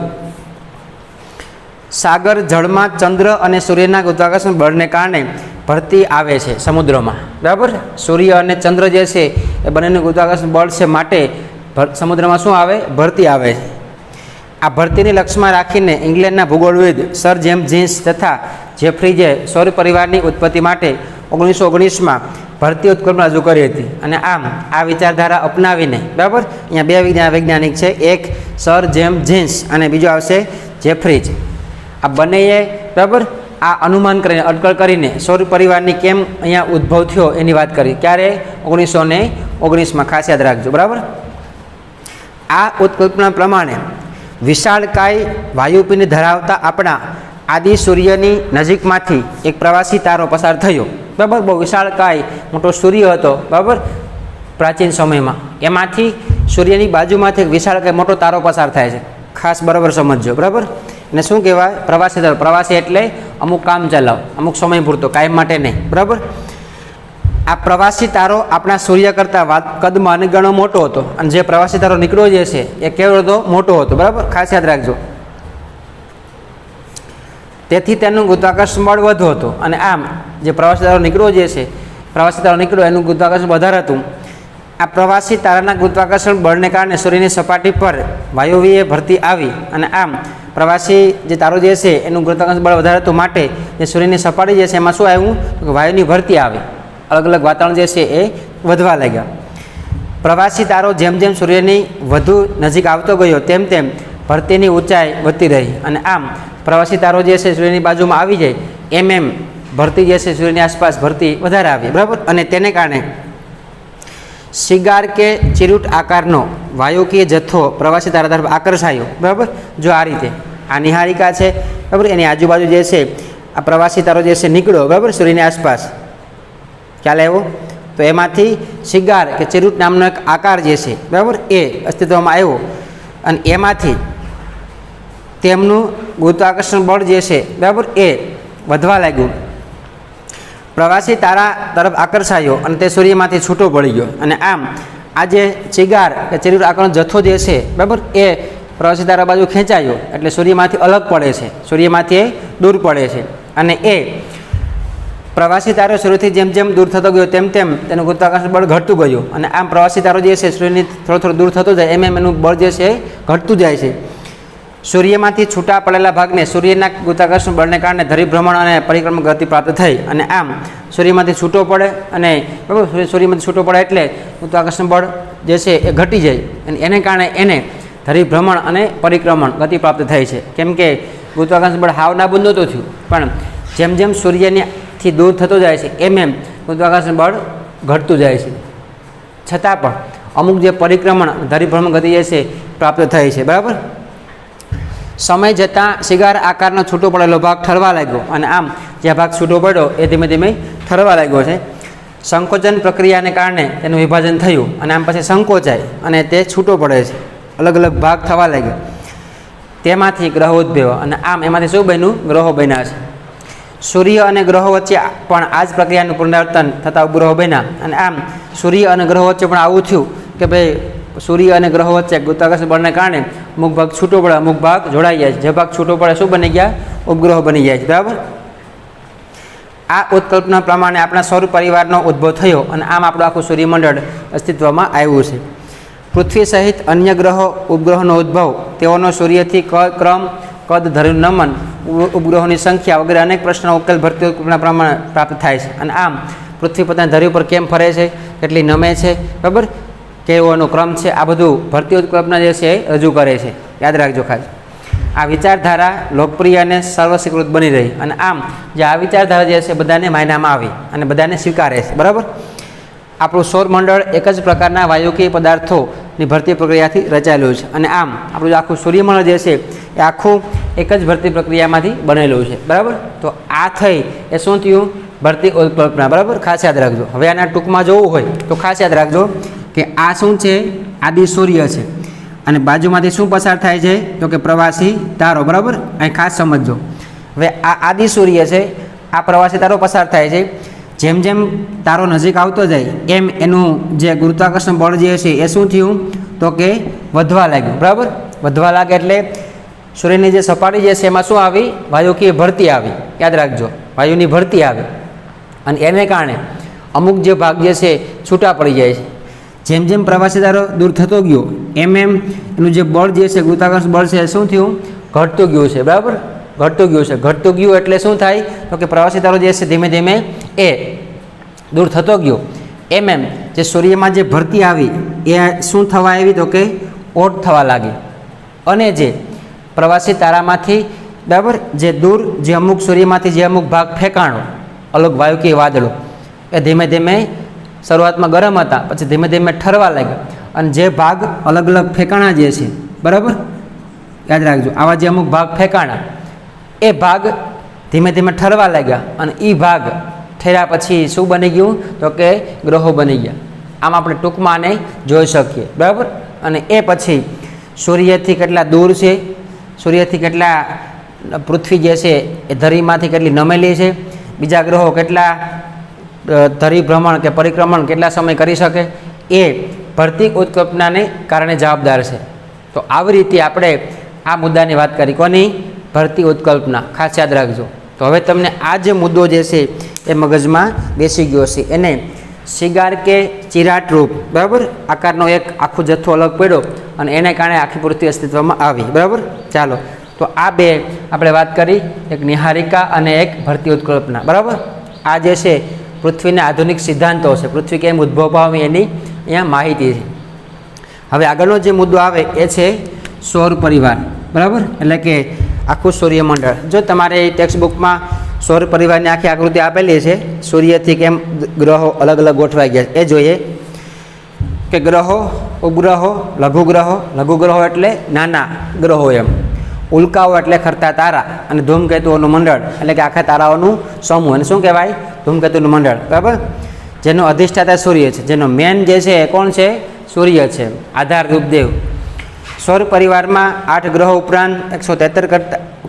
સાગર જળમાં ચંદ્ર અને સૂર્યના ગુરુત્વાકર્ષણ બળને કારણે ભરતી આવે છે સમુદ્રમાં બરાબર. સૂર્ય અને ચંદ્ર જે છે એ બંનેનું ગુરુત્વાકર્ષણ બળ છે માટે સમુદ્રમાં શું આવે ભરતી આવે છે. આ ભરતીને લક્ષ્યમાં રાખીને ઇંગ્લેન્ડના ભૂગોળવિદ સર જેમ્સ જીન્સ તથા જેફ્રીજે સૌર પરિવારની ઉત્પત્તિ માટે 1919માં ભરતી ઉત્કલ્પના રજૂ કરી હતી. અને આમ આ વિચારધારા અપનાવીને બરાબર અહીંયા બે વૈજ્ઞાનિક છે, એક સર જેમ્સ જીન્સ અને બીજો આવશે જેફ્રીજ. આ બંનેએ બરાબર આ અનુમાન કરીને અટકળ કરીને સૌર પરિવારની કેમ અહીંયા ઉદ્ભવ થયો એની વાત કરી. ક્યારે 1919માં ખાસ યાદ રાખજો બરાબર. આ ઉત્કલ્પના પ્રમાણે વિશાળકાય વાયુપિંડ ધરાવતા આપણા આદિ સૂર્યની નજીકમાંથી એક પ્રવાસી તારો પસાર થયો બરાબર. બહુ વિશાળકાય મોટો સૂર્ય હતો બરાબર પ્રાચીન સમયમાં. એમાંથી સૂર્યની બાજુમાંથી એક વિશાળકાય મોટો તારો પસાર થાય છે. ખાસ બરાબર સમજજો બરાબર. એને શું કહેવાય પ્રવાસી તારો. પ્રવાસી એટલે અમુક કામ ચલાવ, અમુક સમય પૂરતો, કાયમ માટે નહીં બરાબર. આ પ્રવાસી તારો આપણા સૂર્ય કરતાં કદમાં અનેક ગણો મોટો હતો અને જે પ્રવાસી તારો નીકળ્યો જે છે એ કેવો હતો મોટો હતો બરાબર. ખાસ યાદ રાખજો. તેથી તેનું ગુરુત્વાકર્ષણ બળ વધુ હતું અને આમ જે પ્રવાસી તારો નીકળ્યો જે છે પ્રવાસી તારો નીકળ્યો એનું ગુરુત્વાકર્ષણ વધારે હતું. આ પ્રવાસી તારાના ગુરુત્વાકર્ષણ બળને કારણે સૂર્યની સપાટી પર વાયવ્ય ભરતી આવી અને આમ પ્રવાસી જે તારો જે છે એનું ગુરુત્વાકર્ષણ બળ વધારે હતું માટે જે સૂર્યની સપાટી જે છે એમાં શું આવ્યું તો કે વાયુની ભરતી આવી, અલગ અલગ વાતાવરણ જે છે એ વધવા લાગ્યા. પ્રવાસી તારો જેમ જેમ સૂર્યની વધુ નજીક આવતો ગયો તેમ તેમ ભરતીની ઊંચાઈ વધતી રહી અને આમ પ્રવાસી તારો જે છે સૂર્યની બાજુમાં આવી જાય એમ એમ ભરતી જે છે સૂર્યની આસપાસ ભરતી વધારે આવી, બરાબર. અને તેને કારણે સિગાર કે ચિરુટ આકારનો વાયુકીય જથ્થો પ્રવાસી તારા તરફ આકર્ષાયો, બરાબર. જો આ રીતે આ નિહારિકા છે, બરાબર, એની આજુબાજુ જે છે આ પ્રવાસી તારો જે છે નીકળ્યો, બરાબર, સૂર્યની આસપાસ ખ્યાલ આવ્યો. તો એમાંથી સિગાર કે ચિરુટ નામનો એક આકાર જે છે, બરાબર, એ અસ્તિત્વમાં આવ્યો અને એમાંથી તેમનું ગુરુત્વાકર્ષણ બળ જે છે, બરાબર, એ વધવા લાગ્યું. પ્રવાસી તારા તરફ આકર્ષાયો અને તે સૂર્યમાંથી છૂટો પડી ગયો અને આમ આ જે સિગાર કે ચિરુટ આકારનો જથ્થો જે છે, બરાબર, એ પ્રવાસી તારા બાજુ ખેંચાયો એટલે સૂર્યમાંથી અલગ પડે છે, સૂર્યમાંથી એ દૂર પડે છે અને એ પ્રવાસી તારો સૂર્યથી જેમ જેમ દૂર થતો ગયો તેમ તેમ તેનું ગુરુત્વાકર્ષણ બળ ઘટતું ગયું અને આમ પ્રવાસી તારો જે છે સૂર્યની થોડો થોડો દૂર થતો જાય એમ એમ એનું બળ જે છે ઘટતું જાય છે. સૂર્યમાંથી છૂટા પડેલા ભાગને સૂર્યના ગુરુત્વાકર્ષણ બળને કારણે ધરીભ્રમણ અને પરિક્રમણ ગતિ પ્રાપ્ત થઈ અને આમ સૂર્યમાંથી છૂટો પડે અને બરાબર સૂર્યમાંથી છૂટો પડે એટલે ગુરુત્વાકર્ષણ બળ જે છે એ ઘટી જાય અને એને કારણે એને ધરીભ્રમણ અને પરિક્રમણ ગતિ પ્રાપ્ત થઈ છે. કેમ કે ગુરુત્વાકર્ષણ બળ હાવ નાબૂદ નહોતું થયું પણ જેમ જેમ સૂર્યથી દૂર થતો જાય છે એમ એમ ગુરુત્વાકર્ષણ બળ ઘટતું જાય છે, છતાં પણ અમુક જે પરિક્રમણ ધરીભ્રમણ ગતિ જે છે પ્રાપ્ત થઈ છે, બરાબર. સમય જતાં સિગાર આકારનો છૂટો પડેલો ભાગ ઠરવા લાગ્યો અને આમ જે ભાગ છૂટો પડ્યો એ ધીમે ધીમે ઠરવા લાગ્યો છે. સંકોચન પ્રક્રિયાને કારણે તેનું વિભાજન થયું અને આમ પછી સંકોચાય અને તે છૂટો પડે છે, અલગ અલગ ભાગ થવા લાગ્યો. તેમાંથી ગ્રહો ઉદ્ભવ્યા અને આમ એમાંથી શું બન્યું? ગ્રહો બન્યા છે. સૂર્ય અને ગ્રહો વચ્ચે પણ આ જ પ્રક્રિયાનું પુનરાવર્તન થતાં ઉપગ્રહો બન્યા અને આમ સૂર્ય અને ગ્રહો વચ્ચે પણ આવું થયું કે ભાઈ સૂર્ય અને ગ્રહો વચ્ચે ગુરુત્વાકર્ષણ બળને કારણે અમુક ભાગ છૂટો પડે, અમુક ભાગ જોડાઈ જાય છે. જે ભાગ છૂટો પડે શું બની ગયા? ઉપગ્રહો બની જાય છે, બરાબર. આ ઉત્કલ્પના પ્રમાણે આપણા સૌર પરિવારનો ઉદ્ભવ થયો અને આમ આપણું આખું સૂર્યમંડળ અસ્તિત્વમાં આવ્યું છે. પૃથ્વી સહિત અન્ય ગ્રહો ઉપગ્રહોનો ઉદ્ભવ, તેઓનો સૂર્યથી ક્રમ, કદ, ધર્યું નમન, ઉપગ્રહોની સંખ્યા વગેરે અનેક પ્રશ્નો ઉકેલ ભરતી ઉત્કલ્પના પ્રમાણે પ્રાપ્ત થાય છે. અને આમ પૃથ્વી પોતાના ધરી ઉપર કેમ ફરે છે, કેટલી નમે છે, બરાબર, કેવો એનો ક્રમ છે, આ બધું ભરતી ઉત્કલ્પના જે છે એ રજૂ કરે છે. યાદ રાખજો ખાસ. આ વિચારધારા લોકપ્રિય અને સર્વસ્વીકૃત બની રહી અને આમ જે આ વિચારધારા જે છે બધાને માન્યમાં આવી અને બધાને સ્વીકારે છે, બરાબર. આપણું સૌરમંડળ એક જ પ્રકારના વાયુકીય પદાર્થોની ભરતી પ્રક્રિયાથી રચાયેલું છે અને આમ આપણું આખું સૂર્યમંડળ જે છે એ આખું એક જ ભરતી પ્રક્રિયામાંથી બનેલું છે, બરાબર. તો આ થઈ એ શું થયું? ભરતી ઉત્કલ્પના, બરાબર. ખાસ યાદ રાખજો. હવે આના ટૂંકમાં જોવું હોય તો ખાસ યાદ રાખજો કે આ શું છે? આદિ સૂર્ય છે અને બાજુમાંથી શું પસાર થાય છે તો કે પ્રવાસી તારો, બરાબર. અહીં ખાસ સમજજો. હવે આ આદિ સૂર્ય છે, આ પ્રવાસી તારો પસાર થાય છે. જેમ જેમ તારો નજીક આવતો જાય એમ એનું જે ગુરુત્વાકર્ષણ બળ જે છે એ શું થયું તો કે વધવા લાગ્યું, બરાબર. વધવા લાગે એટલે સૂર્યની જે સપાટી જે છે એમાં શું આવી? વાયુકીય ભરતી આવી. યાદ રાખજો, વાયુની ભરતી આવી અને એને કારણે અમુક જે ભાગ જે છે છૂટા પડી જાય છે. જેમ જેમ પ્રવાસી તારો દૂર થતો ગયો એમ એમ એનું જે બળ જે છે ગુરુત્વાકર્ષણ બળ છે એ શું થયું? ઘટતું ગયું છે, બરાબર. ઘટતું ગયું છે. ઘટતું ગયું એટલે શું થાય તો કે પ્રવાસી તારો જે છે ધીમે ધીમે એ દૂર થતો ગયો એમ એમ જે સૂર્યમાં જે ભરતી આવી એ શું થવા આવી તો કે ઓટ થવા લાગી અને જે પ્રવાસી તારામાંથી, બરાબર, જે દૂર જે અમુક સૂર્યમાંથી જે અમુક ભાગ ફેંકાણો, અલગ વાયુકીય વાદળો, એ ધીમે ધીમે શરૂઆતમાં ગરમ હતા પછી ધીમે ધીમે ઠરવા લાગ્યા અને જે ભાગ અલગ અલગ ફેંકાણા જે છે, બરાબર, યાદ રાખજો, આવા જે અમુક ભાગ ફેંકાણા એ ભાગ ધીમે ધીમે ઠરવા લાગ્યા અને એ ભાગ ઠર્યા પછી શું બની ગયું તો કે ગ્રહો બની ગયા. આમ આપણે ટૂંકમાં આને જોઈ શકીએ, બરાબર. અને એ પછી સૂર્યથી કેટલા દૂર છે, સૂર્યથી કેટલા પૃથ્વી જે છે એ ધરીમાંથી કેટલી નમેલી છે, બીજા ગ્રહો કેટલા ધરી ભ્રમણ કે પરિક્રમણ કેટલા સમય કરી શકે, એ ભરતી ઉત્કલ્પનાને કારણે જવાબદાર છે. તો આવી રીતે આપણે આ મુદ્દાની વાત કરી. કોની? ભરતી ઉત્કલ્પના, ખાસ યાદ રાખજો. તો હવે તમને આ જે મુદ્દો જે છે એ મગજમાં બેસી ગયો છે. એને શિગાર કે ચિરાટ રૂપ, બરાબર, આકારનો એક આખો જથ્થો અલગ પડ્યો અને એને કારણે આખી પૃથ્વી અસ્તિત્વમાં આવી. બરાબર, ચાલો. તો આ બે આપણે વાત કરી, એક નિહારિકા અને એક ભરતી ઉત્કલ્પના. બરાબર, આ જે છે પૃથ્વીના આધુનિક સિદ્ધાંતો છે, પૃથ્વી કેમ ઉદ્ભવ પામી એની અહીંયા માહિતી છે. હવે આગળનો જે મુદ્દો આવે એ છે સૌર પરિવાર. બરાબર, એટલે કે આખું સૂર્યમંડળ. જો તમારે ટેક્સ્ટ બુકમાં સૌર પરિવારની આખી આકૃતિ આપેલી છે, સૂર્યથી કેમ ગ્રહો અલગ અલગ ગોઠવાઈ ગયા એ જોઈએ. કે ગ્રહો, ઉપગ્રહો, લઘુગ્રહો એટલે નાના ગ્રહો, એમ ઉલ્કાઓ એટલે ખરતા તારા, અને ધૂમકેતુઓનું મંડળ એટલે કે આખા તારાઓનું સમૂહ, અને શું કહેવાય? ધૂમકેતુનું મંડળ. બરાબર, જેનો અધિષ્ઠાતા સૂર્ય છે, જેનો મેન જે છે એ કોણ છે? સૂર્ય છે, આધાર રૂપદેવ. સૌર પરિવારમાં 8 ગ્રહો ઉપરાંત 173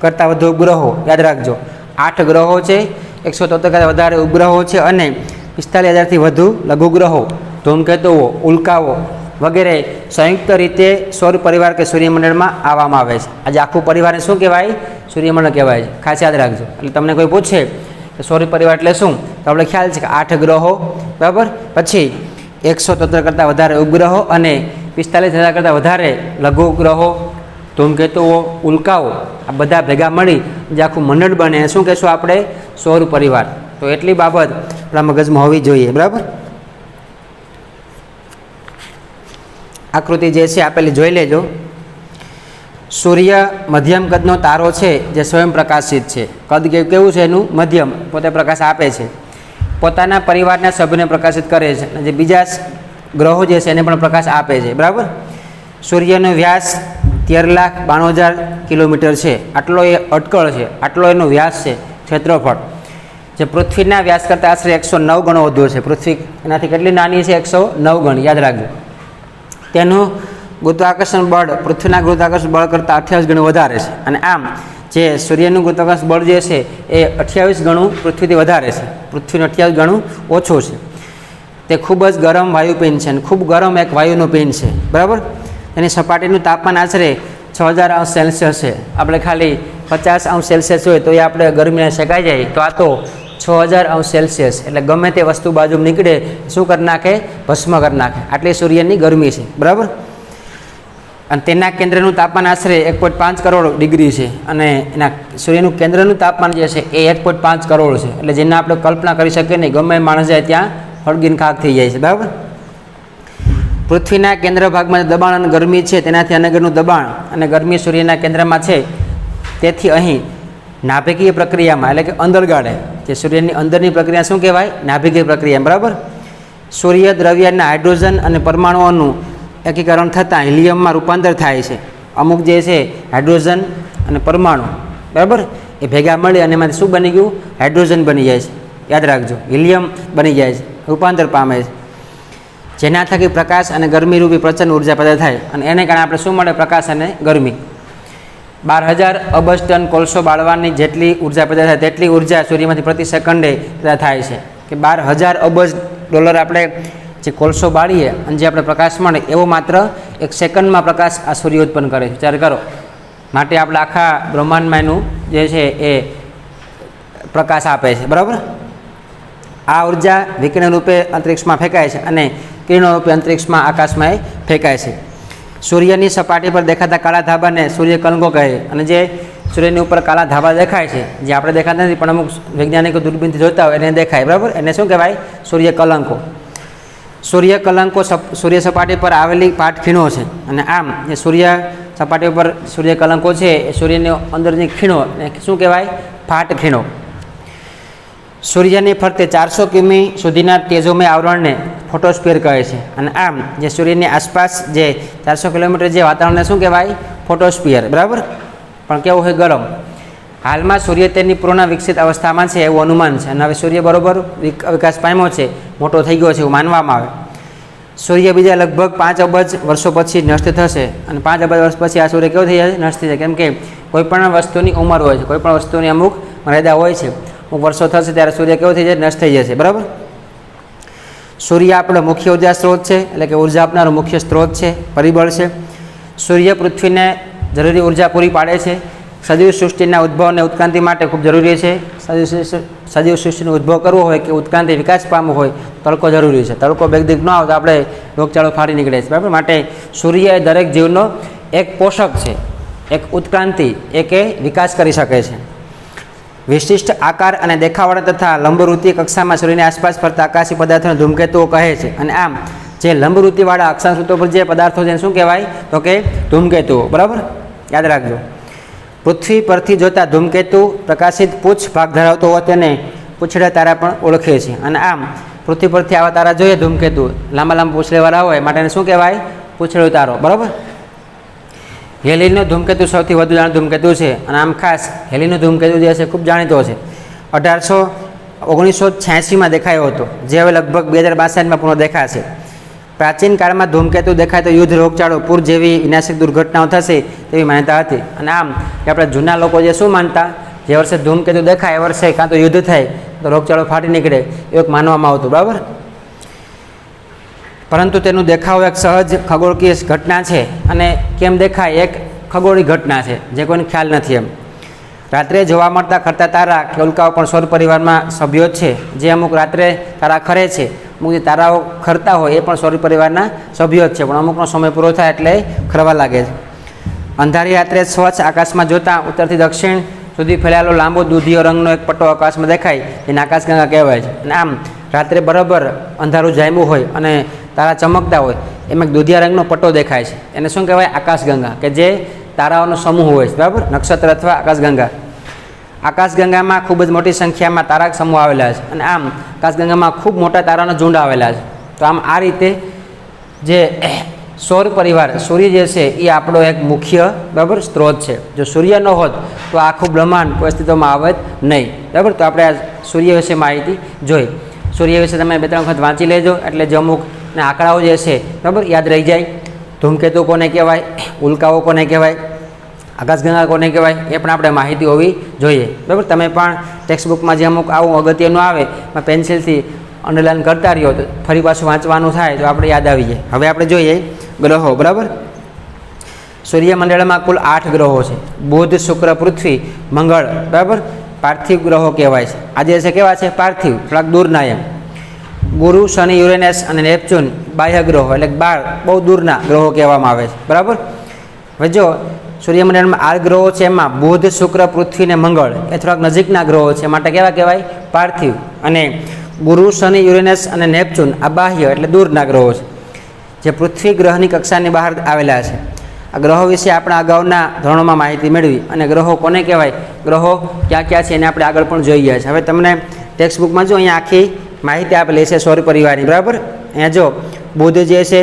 કરતાં વધુ ઉપગ્રહો, યાદ રાખજો, 8 ગ્રહો છે, 173 કરતાં વધારે ઉપગ્રહો છે, અને 45,000થી વધુ લઘુગ્રહો, ધૂમકેતુઓ, ઉલ્કાઓ વગેરે સંયુક્ત રીતે સૌર પરિવાર કે સૂર્યમંડળમાં આવવામાં આવે છે. આજે આખું પરિવારને શું કહેવાય? સૂર્યમંડળ કહેવાય છે. ખાસ યાદ રાખજો. એટલે તમને કોઈ પૂછે કે સૌર પરિવાર એટલે શું, તો આપણે ખ્યાલ છે કે 8 ગ્રહો, બરાબર, પછી 173 કરતાં વધારે ઉપગ્રહો અને 45,000 કરતાં વધારે લઘુ ગ્રહો, ધૂમકેતુઓ, ઉલ્કાઓ, આ બધા ભેગા મળી જે આખું મંડળ બને શું કહેશું આપણે? સૌર પરિવાર. તો એટલી બાબત આપણા મગજમાં હોવી જોઈએ. બરાબર, આકૃતિ જે છે આપેલી જોઈ લેજો. સૂર્ય મધ્યમ કદનો તારો છે જે સ્વયં પ્રકાશિત છે. કદ કેવું છે એનું? મધ્યમ, પોતે પ્રકાશ આપે છે, પોતાના પરિવારના સભ્યોને પ્રકાશિત કરે છે, અને જે બીજા ગ્રહો જે છે એને પણ પ્રકાશ આપે છે. બરાબર, સૂર્યનો વ્યાસ 13,92,000 કિલોમીટર છે. આટલો એ અટકળ છે, આટલો એનો વ્યાસ છે, ક્ષેત્રફળ, જે પૃથ્વીના વ્યાસ કરતાં આશરે 109 ગણો વધુ છે. પૃથ્વી એનાથી કેટલી નાની છે? 109 ગણી, યાદ રાખજો. તેનું ગુરુત્વાકર્ષણ બળ પૃથ્વીના ગુરુત્વાકર્ષણ બળ કરતાં 28 ગણું વધારે છે. અને આમ જે સૂર્યનું ગુરુત્વાકર્ષણ બળ જે છે એ 28 ગણું પૃથ્વીથી વધારે છે, પૃથ્વીનું 28 ગણું ઓછું છે. તે ખૂબ જ ગરમ વાયુપિંડ છે, અને ખૂબ ગરમ એક વાયુનું પિંડ છે. બરાબર, એની સપાટીનું તાપમાન આશરે 6,000 અંશ સેલ્સિયસ છે. આપણે ખાલી 50 અંશ સેલ્સિયસ હોય તો એ આપણે ગરમીને શેકાઈ જાય, તો આ તો 6,000 અંશ સેલ્સિયસ, એટલે ગમે તે વસ્તુ બાજુ નીકળે શું કરી નાખે? ભસ્મ કરી નાખે. આટલી સૂર્યની ગરમી છે. બરાબર, અને તેના કેન્દ્રનું તાપમાન આશરે 1.5 કરોડ ડિગ્રી છે, અને એના સૂર્યનું કેન્દ્રનું તાપમાન જે છે એ 1.5 કરોડ છે. એટલે જેને આપણે કલ્પના કરી શકીએ નહીં, ગમે માણસ જાય ત્યાં હળગીને ખાક થઈ જાય છે. બરાબર, પૃથ્વીના કેન્દ્ર ભાગમાં દબાણ અને ગરમી છે તેનાથી અનેકનું દબાણ અને ગરમી સૂર્યના કેન્દ્રમાં છે. તેથી અહીં નાભિકીય પ્રક્રિયામાં, એટલે કે અંદરગાળે, જે સૂર્યની અંદરની પ્રક્રિયા શું કહેવાય? નાભિકીય પ્રક્રિયા. બરાબર, સૂર્ય દ્રવ્યના હાઇડ્રોજન અને પરમાણુઓનું એકીકરણ થતાં હિલિયમમાં રૂપાંતર થાય છે. અમુક જે છે હાઇડ્રોજન અને પરમાણુ, બરાબર, એ ભેગા મળી અને એમાંથી શું બની ગયું? હાઇડ્રોજન બની જાય છે. યાદ રાખજો, હિલિયમ બની જાય છે, રૂપાંતર પામે છે, જેના થકી પ્રકાશ અને ગરમી રૂપી પ્રચંડ ઉર્જા પેદા થાય, અને એને કારણે આપણે શું મળે? પ્રકાશ અને ગરમી. 12,000 અબજ ટન કોલસો બાળવાની જેટલી ઉર્જા પેદા થાય તેટલી ઉર્જા સૂર્યમાંથી પ્રતિ સેકન્ડે પેદા થાય છે. કે 12,000 અબજ ડોલર આપણે જે કોલસો બાળીએ અને જે આપણે પ્રકાશ મળે એવો માત્ર 1 સેકન્ડમાં પ્રકાશ આ સૂર્ય ઉત્પન્ન કરે છે. વિચાર કરો. માટે આપણે આખા બ્રહ્માંડમાં એનું જે છે એ પ્રકાશ આપે છે. બરાબર, આ ઉર્જા વિકિરણ રૂપે અંતરિક્ષમાં ફેંકાય છે અને કિરણો રૂપે અંતરિક્ષમાં આકાશમાં ફેંકાય છે. સૂર્યની સપાટી પર દેખાતા કાળા ધાબાને સૂર્ય કલંકો કહે, અને જે સૂર્યની ઉપર કાળા ધાબા દેખાય છે, જે આપણે દેખાતા નથી પણ અમુક વૈજ્ઞાનિકો દૂરબીનથી જોતા હોય એને દેખાય. બરાબર, એને શું કહેવાય? સૂર્ય કલંકો. સૂર્ય કલંકો સૂર્ય સપાટી પર આવેલી પાટખીણો છે, અને આમ જે સૂર્ય સપાટી ઉપર સૂર્ય કલંકો છે એ સૂર્યની અંદરની ખીણો શું કહેવાય? પાટખીણો. સૂર્યની ફરતે 400 કિમી સુધીના તેજોમય આવરણને ફોટોસ્ફિયર કહે છે, અને આમ જે સૂર્યની આસપાસ જે 400 કિલોમીટર જે વાતાવરણને શું કહેવાય? ફોટોસ્ફિયર. બરાબર, પણ કેવું હોય? ગરમ. હાલમાં સૂર્ય તેની પૂર્ણ વિકસિત અવસ્થામાં છે એવું અનુમાન છે, અને હવે સૂર્ય બરોબર વિકાસ પામ્યો છે, મોટો થઈ ગયો છે એવું માનવામાં આવે. સૂર્ય બીજા લગભગ 5 અબજ વર્ષો પછી નષ્ટ થશે, અને 5 અબજ વર્ષ પછી આ સૂર્ય કેવો થઈ જાય? નષ્ટ થઈ જાય. કેમ કે કોઈપણ વસ્તુની ઉંમર હોય છે, કોઈપણ વસ્તુની અમુક મર્યાદા હોય છે. અમુક વર્ષો થશે ત્યારે સૂર્ય કેવો થઈ જાય? નષ્ટ થઈ જશે. બરાબર, સૂર્ય આપણો મુખ્ય ઉર્જા સ્ત્રોત છે, એટલે કે ઉર્જા આપનારો મુખ્ય સ્ત્રોત છે, પરિબળ છે. સૂર્ય પૃથ્વીને જરૂરી ઉર્જા પૂરી પાડે છે. સજીવ સૃષ્ટિના ઉદ્ભવ અને ઉત્ક્રાંતિ માટે ખૂબ જરૂરી છે. સજીવ સૃષ્ટિનો ઉદ્ભવ કરવો હોય કે ઉત્ક્રાંતિ વિકાસ પામવો હોય તડકો જરૂરી છે. તડકો બેગદીક ન આવે તો આપણે રોગચાળો ફાટી નીકળે છે, બરાબર. માટે સૂર્ય એ દરેક જીવનો એક પોષક છે, એક ઉત્ક્રાંતિ, એક એ વિકાસ કરી શકે છે. વિશિષ્ટ આકાર અને દેખાવવાળા તથા લંબવૃત્તીય કક્ષામાં સૂર્યની આસપાસ ફરતા આકાશી પદાર્થોને ધૂમકેતુઓ કહે છે. અને આમ જે લંબવૃત્તિવાળા અક્ષાંશવૃત્તો પર જે પદાર્થો છે શું કહેવાય તો કે ધૂમકેતુઓ, બરાબર. યાદ રાખજો. પૃથ્વી પરથી જોતા ધૂમકેતુ પ્રકાશિત પૂંછ ભાગ ધરાવતો હોય તેને પૂંછડા તારા પણ ઓળખે છે. અને આમ પૃથ્વી પરથી આવા તારા જોઈએ ધૂમકેતુ લાંબા લાંબા પૂંછડીવાળા હોય માટે શું કહેવાય પૂંછડો તારો, બરાબર. હેલીનો ધૂમકેતુ સૌથી વધુ જાણીતો ધૂમકેતુ છે. અને આમ ખાસ હેલીનો ધૂમકેતુ જે છે ખૂબ જાણીતો છે. 1986માં દેખાયો હતો, જે હવે લગભગ 2062માં પુનઃ દેખાશે. પ્રાચીન કાળમાં ધૂમકેતુ દેખાય તો યુદ્ધ, રોગચાળો, પૂર જેવી વિનાશક દુર્ઘટનાઓ થશે તેવી માન્યતા હતી. અને આમ આપણે જૂના લોકો જે શું માનતા, જે વર્ષે ધૂમકેતુ દેખાય એ વર્ષે કાં તો યુદ્ધ થાય તો રોગચાળો ફાટી નીકળે એવું માનવામાં આવતું, બરાબર. પરંતુ તેનું દેખાવ એક સહજ ખગોળકીય ઘટના છે. અને કેમ દેખાય એક ખગોળી ઘટના છે જે કોઈને ખ્યાલ નથી. એમ રાત્રે જોવા મળતા ખરતા તારા કે ઉલ્કાઓ પણ સૌર પરિવારમાં સભ્યો છે. જે અમુક રાત્રે તારા ખરે છે, અમુક જે તારાઓ ખરતા હોય એ પણ સૌર પરિવારના સભ્યો જ છે, પણ અમુકનો સમય પૂરો થાય એટલે ખરવા લાગે છે. અંધારી રાત્રે સ્વચ્છ આકાશમાં જોતા ઉત્તરથી દક્ષિણ સુધી ફેલાયેલો લાંબો દૂધિયો રંગનો એક પટ્ટો આકાશમાં દેખાય એને આકાશગંગા કહેવાય છે. અને આમ રાત્રે બરાબર અંધારું જામ્યું હોય અને તારા ચમકતા હોય એમાં દૂધિયા રંગનો પટ્ટો દેખાય છે, એને શું કહેવાય આકાશગંગા, કે જે તારાઓનો સમૂહ હોય છે, બરાબર. નક્ષત્ર અથવા આકાશગંગા. આકાશગંગામાં ખૂબ જ મોટી સંખ્યામાં તારા સમૂહ આવેલા છે. અને આમ આકાશગંગામાં ખૂબ મોટા તારાનો ઝુંડ આવેલા છે. તો આમ આ રીતે જે સૌર પરિવાર સૂર્ય જે છે એ આપણો એક મુખ્ય, બરાબર, સ્ત્રોત છે. જો સૂર્ય ન હોત તો આખું બ્રહ્માંડ કોઈ અસ્તિત્વમાં આવે જ નહીં, બરાબર. તો આપણે આ સૂર્ય વિશે માહિતી જોઈ. સૂર્ય વિશે તમે 2-3 વખત વાંચી લેજો એટલે જે અમુક આંકડાઓ જે છે, બરાબર, યાદ રહી જાય. ધૂમકેતુ કોને કહેવાય, ઉલ્કાઓ કોને કહેવાય, આકાશગંગા કોને કહેવાય એ પણ આપણે માહિતી હોવી જોઈએ, બરાબર. તમે પણ ટેક્સ્ટબુકમાં જે અમુક આવું અગત્યનું આવે એમાં પેન્સિલથી અંડરલાઇન કરતા રહ્યો તો ફરી પાછું વાંચવાનું થાય તો આપણે યાદ આવી જાય. હવે આપણે જોઈએ ગ્રહો, બરાબર. સૂર્યમંડળમાં કુલ 8 ગ્રહો છે. બુધ, શુક્ર, પૃથ્વી, મંગળ, બરાબર, પાર્થિવ ગ્રહો કહેવાય છે. આજે છે કેવા છે પાર્થિવ, થોડાક દૂરના. એમ ગુરુ, શનિ, યુરેનસ અને નેપચ્યુન બાહ્ય ગ્રહો એટલે 12 બહુ દૂરના ગ્રહો કહેવામાં આવે છે, બરાબર. હવે જો સૂર્યમંડળમાં 8 ગ્રહો છે, એમાં બુધ, શુક્ર, પૃથ્વી ને મંગળ એ થોડાક નજીકના ગ્રહો છે માટે કેવા કહેવાય પાર્થિવ. અને ગુરુ, શનિ, યુરેનસ અને નેપચ્યુન આ બાહ્ય એટલે દૂરના ગ્રહો છે, જે પૃથ્વી ગ્રહની કક્ષાની બહાર આવેલા છે. આ ગ્રહો વિશે આપણે અગાઉના ધોરણોમાં માહિતી મેળવી. અને ગ્રહો કોને કહેવાય, ગ્રહો ક્યાં ક્યાં છે એને આપણે આગળ પણ જોઈ ગયા છે. હવે તમને ટેક્સ્ટબુકમાં જો અહીંયા આખી માહિતી આપેલી છે સૌર પરિવારની, બરાબર. અહીંયા જો બુધ જે છે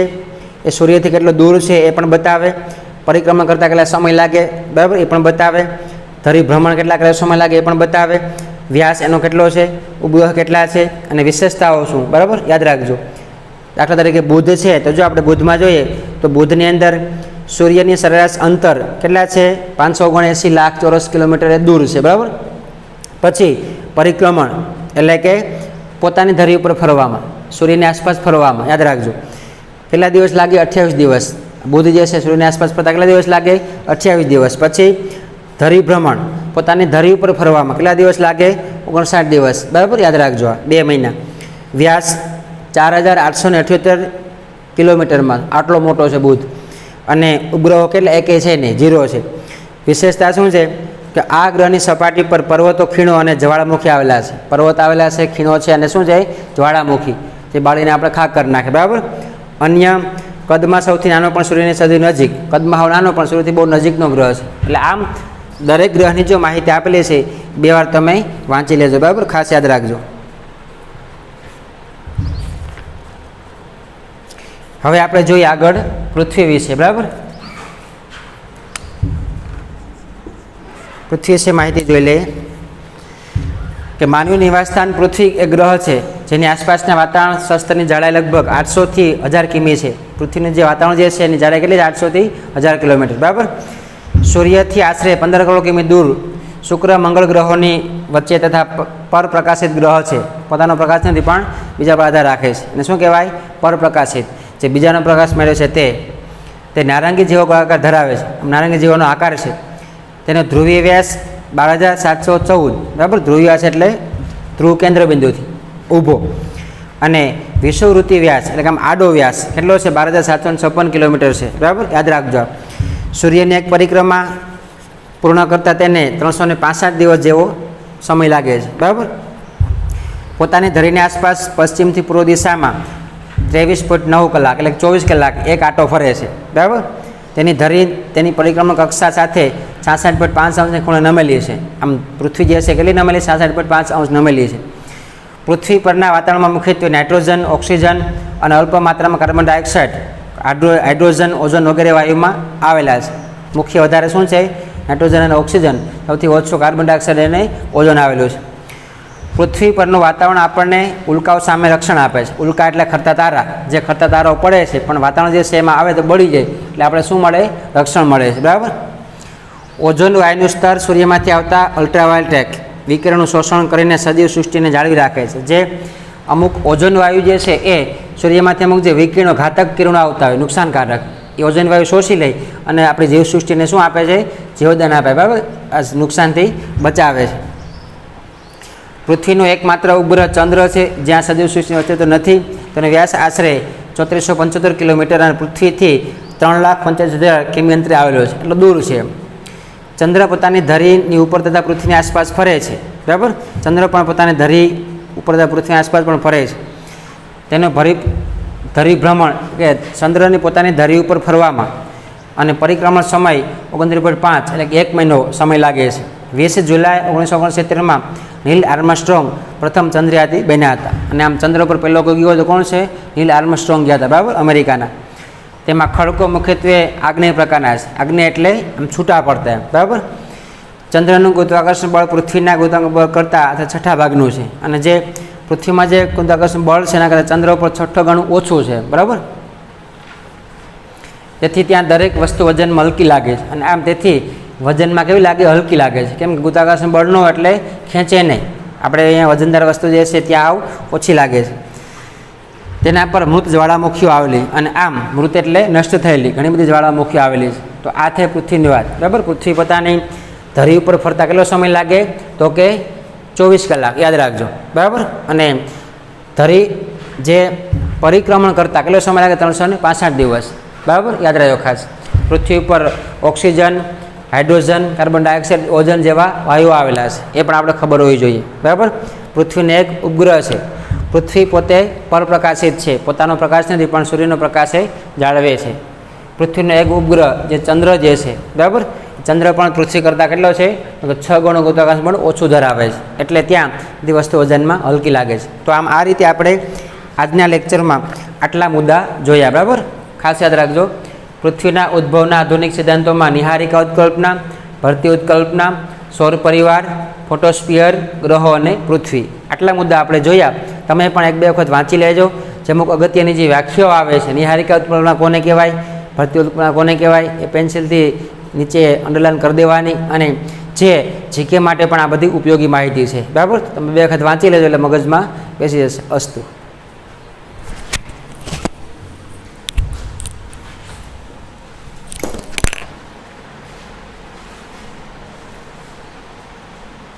એ સૂર્યથી કેટલો દૂર છે એ પણ બતાવે, પરિક્રમણ કરતાં કેટલા સમય લાગે, બરાબર, એ પણ બતાવે, ધરી ભ્રમણ કેટલા સમય લાગે એ પણ બતાવે, વ્યાસ એનો કેટલો છે, ઉપગ્રહ કેટલા છે અને વિશેષતાઓ શું, બરાબર, યાદ રાખજો. દાખલા તરીકે બુધ છે તો જો આપણે બુધમાં જોઈએ તો બુધની અંદર સૂર્યની સરેરાશ અંતર કેટલા છે 579 લાખ ચોરસ કિલોમીટર એ દૂર છે, બરાબર. પછી પરિક્રમણ એટલે કે પોતાની ધરી ઉપર ફરવામાં, સૂર્યની આસપાસ ફરવામાં, યાદ રાખજો. કેટલા દિવસ લાગે 28 દિવસ. બુધ જે છે સૂર્યની આસપાસ ફરતા કેટલા દિવસ લાગે 28 દિવસ. પછી ધરી ભ્રમણ, પોતાની ધરી ઉપર ફરવામાં કેટલા દિવસ લાગે 59 દિવસ, બરાબર, યાદ રાખજો, 2 મહિના. વ્યાસ 4878 કિલોમીટરમાં આટલો મોટો છે બુધ. અને ઉપગ્રહો કેટલા એકે છે નહીં, 0 છે. વિશેષતા શું છે કે આ ગ્રહની સપાટી પર પર્વતો, ખીણો અને જ્વાળામુખી આવેલા છે. પર્વત આવેલા છે, ખીણો છે અને શું છે જ્વાળામુખી, જે બાળીને આપણે ખાક કરી નાખે, બરાબર. અન્ય કદમાં સૌથી નાનો પણ સૂર્યની સૌથી નજીક, કદમાં હાવ નાનો પણ સૂર્યથી બહુ નજીકનો ગ્રહ છે. એટલે આમ દરેક ગ્રહની જો માહિતી આપેલી છે 2 વાર તમે વાંચી લેજો, બરાબર, ખાસ યાદ રાખજો. હવે આપણે જોઈએ આગળ પૃથ્વી વિશે, બરાબર. પૃથ્વી વિશે માહિતી જોઈ લઈએ કે માનવી નિવાસસ્થાન પૃથ્વી એક ગ્રહ છે જેની આસપાસના વાતાવરણ શસ્ત્રની જાડાઈ લગભગ 800 થી 1000 કિમી છે. પૃથ્વીનું જે વાતાવરણ જે છે એની જાડાઈ કેટલી 800 થી 1000 કિલોમીટર, બરાબર. સૂર્યથી આશરે 15 કરોડ કિમી દૂર શુક્ર, મંગળ ગ્રહોની વચ્ચે તથા પરપ્રકાશિત ગ્રહ છે. પોતાનો પ્રકાશ નથી પણ બીજા પર આધાર રાખે છે અને શું કહેવાય પરપ્રકાશિત. જે બીજાનો પ્રકાશ મેળવે છે તે નારંગી જેવો આકાર ધરાવે છે. નારંગી જેવાનો આકાર છે તેનો ધ્રુવીય વ્યાસ 12,714, બરાબર. ધ્રુવીય વ્યાસ એટલે ધ્રુવ કેન્દ્ર બિંદુથી ઊભો. અને વિષુવવૃત્તિ વ્યાસ એટલે કે આમ આડો વ્યાસ કેટલો છે? 12,756 કિલોમીટર છે, બરાબર. યાદ રાખજો. સૂર્યની એક પરિક્રમા પૂર્ણ કરતાં તેને 365 દિવસ જેવો સમય લાગે છે, બરાબર. પોતાની ધરીની આસપાસ પશ્ચિમથી પૂર્વ દિશામાં 23.9 કલાક એટલે 24 કલાક એક આંટો ફરે છે, બરાબર. તેની ધરી તેની પરિક્રમણ કક્ષા સાથે 66.5 અંશને ખૂણે નમેલી છે. આમ પૃથ્વી જે છે કેટલી નમેલી? 66.5 અંશ નમેલી છે. પૃથ્વી પરના વાતાવરણમાં મુખ્યત્વે નાઇટ્રોજન, ઓક્સિજન અને અલ્પ માત્રામાં કાર્બન ડાયોક્સાઇડ, હાઇડ્રોજન, ઓઝોન વગેરે વાયુમાં આવેલા છે. મુખ્ય વધારે શું છે? નાઇટ્રોજન અને ઓક્સિજન. સૌથી ઓછો કાર્બન ડાયોક્સાઇડ અને ઓઝોન આવેલું છે. પૃથ્વી પરનું વાતાવરણ આપણને ઉલ્કાઓ સામે રક્ષણ આપે છે. ઉલ્કા એટલે ખરતા તારા. જે ખરતા તારાઓ પડે છે પણ વાતાવરણ જે છે એમાં આવે તો બળી જાય, એટલે આપણે શું મળે? રક્ષણ મળે છે, બરાબર. ઓઝોન વાયુનું સ્તર સૂર્યમાંથી આવતા અલ્ટ્રાવાયોલેટ વિકિરણનું શોષણ કરીને સજીવ સૃષ્ટિને જાળવી રાખે છે. જે અમુક ઓઝોન વાયુ જે છે એ સૂર્યમાંથી અમુક જે વિકિરણો, ઘાતક કિરણો આવતા હોય નુકસાનકારક, એ ઓઝોન વાયુ શોષી લે અને આપણી જીવસૃષ્ટિને શું આપે છે? જીવદાન આપે, બરાબર. આ નુકસાનથી બચાવે છે. પૃથ્વીનો એકમાત્ર ઉપગ્રહ ચંદ્ર છે જ્યાં સજીવ સૃષ્ટિનું અસ્તિત્વ નથી. તેનો વ્યાસ આશરે 3475 કિલોમીટર અને પૃથ્વીથી 3,85,000 કિમી અંતરે આવેલો છે, એટલે દૂર છે. ચંદ્ર પોતાની ધરીની ઉપર તથા પૃથ્વીની આસપાસ ફરે છે, બરાબર. ચંદ્ર પણ પોતાની ધરી ઉપર તથા પૃથ્વીની આસપાસ પણ ફરે છે. તેનો ધરી ભ્રમણ કે ચંદ્રની પોતાની ધરી ઉપર ફરવામાં અને પરિક્રમણ સમય 29.5 એટલે કે 1 મહિનો સમય લાગે છે. 20 જુલાઈ 1969માં નીલ આર્મસ્ટ્રોંગ પ્રથમ ચંદ્રયાત્રી બન્યા હતા. અને આમ ચંદ્ર પર પહેલો કોઈ ગયો તો કોણ છે? નીલ આર્મસ્ટ્રોંગ ગયા હતા, બરાબર, અમેરિકાના. તેમાં ખડકો મુખ્યત્વે આગ્નેય પ્રકારના છે. આગ્નેય એટલે આમ છૂટા પડતા, બરાબર. ચંદ્રનું ગુરુત્વાકર્ષણ બળ પૃથ્વીના ગુરુત્વાકર્ષણ બળ કરતાં અથવા 6ઠા ભાગનું છે. અને જે પૃથ્વીમાં જે ગુરુત્વાકર્ષણ બળ છે એના કરતાં ચંદ્ર ઉપર 6 ગણું ઓછું છે, બરાબર. તેથી ત્યાં દરેક વસ્તુ વજનમાં હલકી લાગે છે. અને આમ તેથી વજનમાં કેવી લાગે? હલકી લાગે છે. કેમ કે ગુરુત્વાકર્ષણ બળનો એટલે ખેંચે નહીં. આપણે અહીંયા વજનદાર વસ્તુ જે છે ત્યાં આવ ઓછી લાગે છે. તેના પર મૃત જ્વાળામુખીઓ આવેલી, અને આમ મૃત એટલે નષ્ટ થયેલી ઘણી બધી જ્વાળામુખીઓ આવેલી છે. તો આ થઈ પૃથ્વીની વાત, બરાબર. પૃથ્વી પોતાની ધરી ઉપર ફરતા કેટલો સમય લાગે? તો કે 24 કલાક, યાદ રાખજો, બરાબર. અને ધરી જે પરિક્રમણ કરતાં કેટલો સમય લાગે? 365 દિવસ, બરાબર, યાદ રાખજો ખાસ. પૃથ્વી ઉપર oxygen, hydrogen, carbon dioxide, ozone જેવા વાયુઓ આવેલા છે, એ પણ આપણે ખબર હોવી જોઈએ, બરાબર. પૃથ્વીને એક ઉપગ્રહ છે. પૃથ્વી પોતે પરપ્રકાશિત છે, પોતાનો પ્રકાશ નથી પણ સૂર્યનો પ્રકાશ જાળવે છે. પૃથ્વીનો એક ઉપગ્રહ જે ચંદ્ર જે છે, બરાબર, ચંદ્ર પણ પૃથ્વી કરતાં કેટલો છે? તો 6 ગણો ગુરુત્વાકર્ષણ બળ ઓછું ધરાવે છે, એટલે ત્યાં બધી વસ્તુ વજનમાં હલકી લાગે છે. તો આમ આ રીતે આપણે આજના લેક્ચરમાં આટલા મુદ્દા જોયા, બરાબર. ખાસ યાદ રાખજો, પૃથ્વીના ઉદ્ભવના આધુનિક સિદ્ધાંતોમાં નિહારિકા ઉત્કલ્પના, ભરતી ઉત્કલ્પના, સૌર પરિવાર, ફોટોસ્ફિયર, ગ્રહો અને પૃથ્વી, આટલા મુદ્દા આપણે જોયા. તમે પણ 1-2 વખત વાંચી લેજો. જે અમુક અગત્યની જે વ્યાખ્યાઓ આવે છે, નિહારિકા ઉત્કલ્પના કોને કહેવાય, ભરતી ઉત્કલ્પના કોને કહેવાય, એ પેન્સિલથી નીચે અંડરલાઇન કરી દેવાની. અને જે જીકે માટે પણ આ બધી ઉપયોગી માહિતી છે, બરાબર. તમે 2 વખત વાંચી લેજો એટલે મગજમાં બેસી જશે. અસ્તુ.